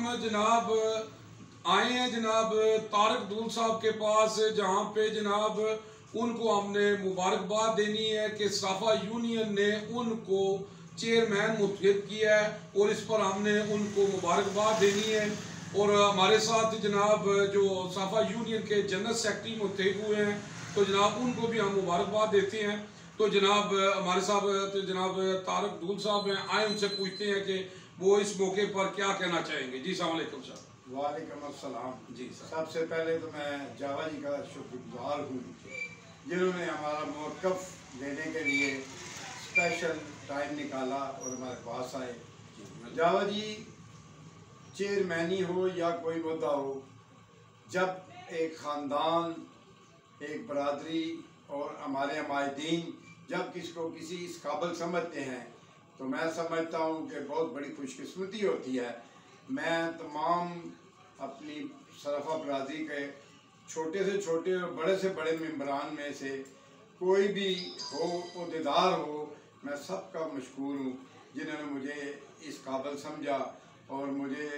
हम जनाब आए हैं जनाब तारक दूल साहब के पास, जहाँ पे जनाब उनको हमने मुबारकबाद देनी है कि साफा यूनियन ने उनको चेयरमैन मुंतखब किया है और इस पर हमने उनको मुबारकबाद देनी है। और हमारे साथ जनाब जो साफा यूनियन के जनरल सेक्रेटरी मुंतखब हुए हैं, तो जनाब उनको भी हम मुबारकबाद देते हैं। तो जनाब हमारे साथ जनाब तारक दूल साहब हैं, आए उनसे पूछते हैं कि वो इस मौके पर क्या कहना चाहेंगे। जी अस्सलाम वालेकुम सर। वालेकुम अस्सलाम। जी सर, सबसे पहले तो मैं जावा जी का शुक्रगुजार हूँ जिन्होंने हमारा मौक़िफ़ लेने के लिए स्पेशल टाइम निकाला और हमारे पास आए। जावा जी चेयरमैनी हो या कोई मुद्दा हो, जब एक ख़ानदान, एक बरादरी और हमारे हमायदीन जब किसी इस काबिल समझते हैं तो मैं समझता हूँ कि बहुत बड़ी खुशकिस्मती होती है। मैं तमाम अपनी सरफा बरादरी के छोटे से छोटे और बड़े से बड़े मेंबरान में से कोई भी हो, उहदेदार हो, मैं सबका मशकूर हूँ जिन्होंने मुझे इस काबिल समझा और मुझे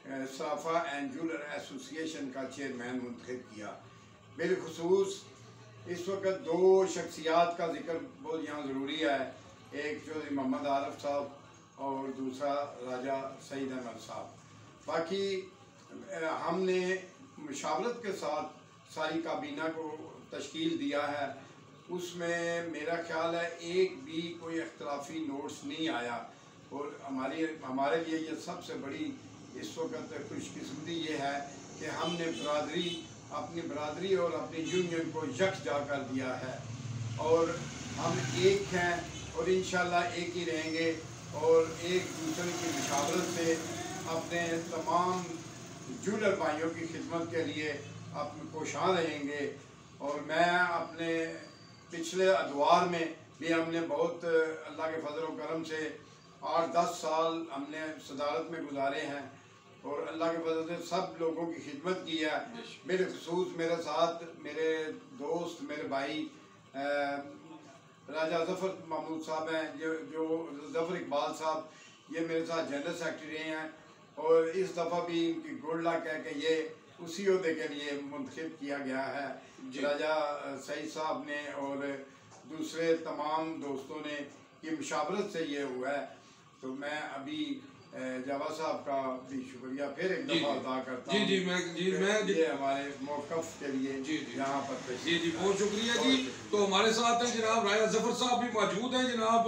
सरफा एंड ज्वेलर एसोसिएशन का चेयरमैन मुंतखब किया। बिलखुसूस इस वक्त दो शख्सियात का जिक्र बहुत यहाँ ज़रूरी है, एक चौधरी मोहम्मद आरिफ साहब और दूसरा राजा सईद अहमद साहब। बाकी हमने मुशावरत के साथ सारी काबीना को तश्कील दिया है, उसमें मेरा ख्याल है एक भी कोई इख्तलाफी नोट्स नहीं आया। और हमारे लिए ये सबसे बड़ी इस वक्त खुशकिस्मती ये है कि हमने अपनी बरादरी और अपनी यूनियन को यकजा कर दिया है और हम एक हैं और इंशाल्लाह एक ही रहेंगे और एक दूसरे की मुशावरत से अपने तमाम ज्वेलर भाइयों की खिदमत के लिए अपने कोशां रहेंगे। और मैं अपने पिछले अदवार में भी हमने बहुत अल्लाह के फजल व करम से 8-10 साल हमने सदारत में गुजारे हैं और अल्लाह के फजल से सब लोगों की खिदमत की है। मेरे खसूस मेरे साथ मेरे दोस्त, मेरे भाई राजा ज़फ़र महमूद साहब हैं, जो ज़फ़र इकबाल साहब, ये मेरे साथ जनरल सेक्रेटरी रहे हैं और इस दफ़ा भी इनकी गुड लक है कि ये उसी ओहदे के लिए मुंतखब किया गया है। राजा सईद साहब ने और दूसरे तमाम दोस्तों ने ये मुशावरत से ये हुआ है। तो मैं अभी जावा साहब का भी शुक्रिया फिर एक दफ़ा अदा करता हूँ। ये हमारे मौक़िफ़ के लिए यहाँ पर जी बहुत शुक्रिया जी। तो हमारे साथ हैं जनाब राजा ज़फ़र साहब भी मौजूद हैं, जनाब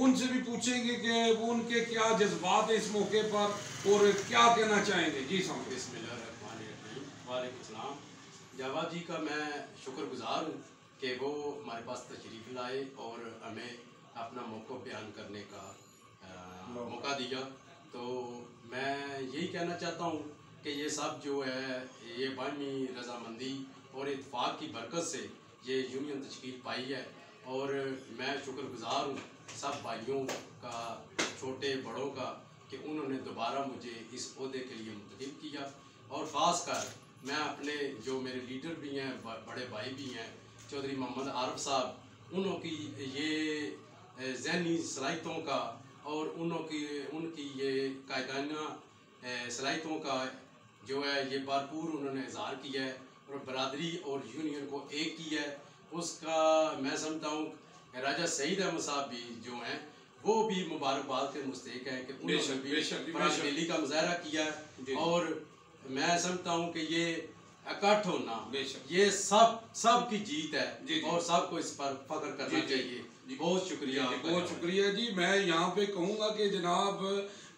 उनसे भी पूछेंगे कि वो उनके क्या जज्बात है इस मौके पर और क्या कहना चाहेंगे। जी साहब। वालेकुम सलाम। जावा जी का मैं शुक्रगुजार हूँ कि वो हमारे पास तशरीफ़ लाए और हमें अपना मौक़िफ़ बयान करने का मौका दिया। तो मैं यही कहना चाहता हूँ कि ये सब जो है ये बानी रजामंदी और इत्तेफाक की बरकत से ये यूनियन तश्कील पाई है और मैं शुक्रगुजार हूँ सब भाइयों का, छोटे बड़ों का, कि उन्होंने दोबारा मुझे इस ओहदे के लिए मुंतखब किया। और ख़ास कर मैं अपने जो मेरे लीडर भी हैं, बड़े भाई भी हैं, चौधरी मोहम्मद आरिफ साहब, उन्हों की ये ज़हनी सलाहियतों का और उनकी ये कायदाना सलाहियतों का जो है ये भरपूर उन्होंने इज़हार किया है और बरादरी और यूनियन को एक किया है। उसका मैं समझता हूँ राजा सईद अहमद साहब भी जो हैं वो भी मुबारकबाद के मुस्तहिक हैं कि उन्होंने भी बरादरी का मुजाहरा किया है। और मैं समझता हूँ कि ये इकट्ठ होना ये सब की जीत है और सबको इस पर फख्र करना चाहिए। बहुत शुक्रिया, बहुत शुक्रिया जी। मैं यहाँ पे कहूँगा कि जनाब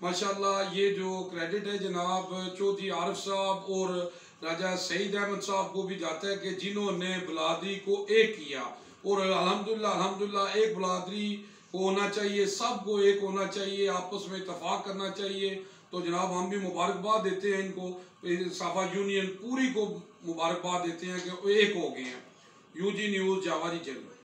माशाल्लाह ये जो क्रेडिट है जनाब चौधरी आरिफ साहब और राजा सईद अहमद साहब को भी जाता है कि जिन्होंने बरादरी को एक किया। और अल्हम्दुलिल्लाह एक बरादरी होना चाहिए, सबको एक होना चाहिए, आपस में इत्तेफाक करना चाहिए। तो जनाब हम भी मुबारकबाद देते हैं इनको, साफा यूनियन पूरी को मुबारकबाद देते हैं कि एक हो गए हैं। यूजी न्यूज़ जावा जी चल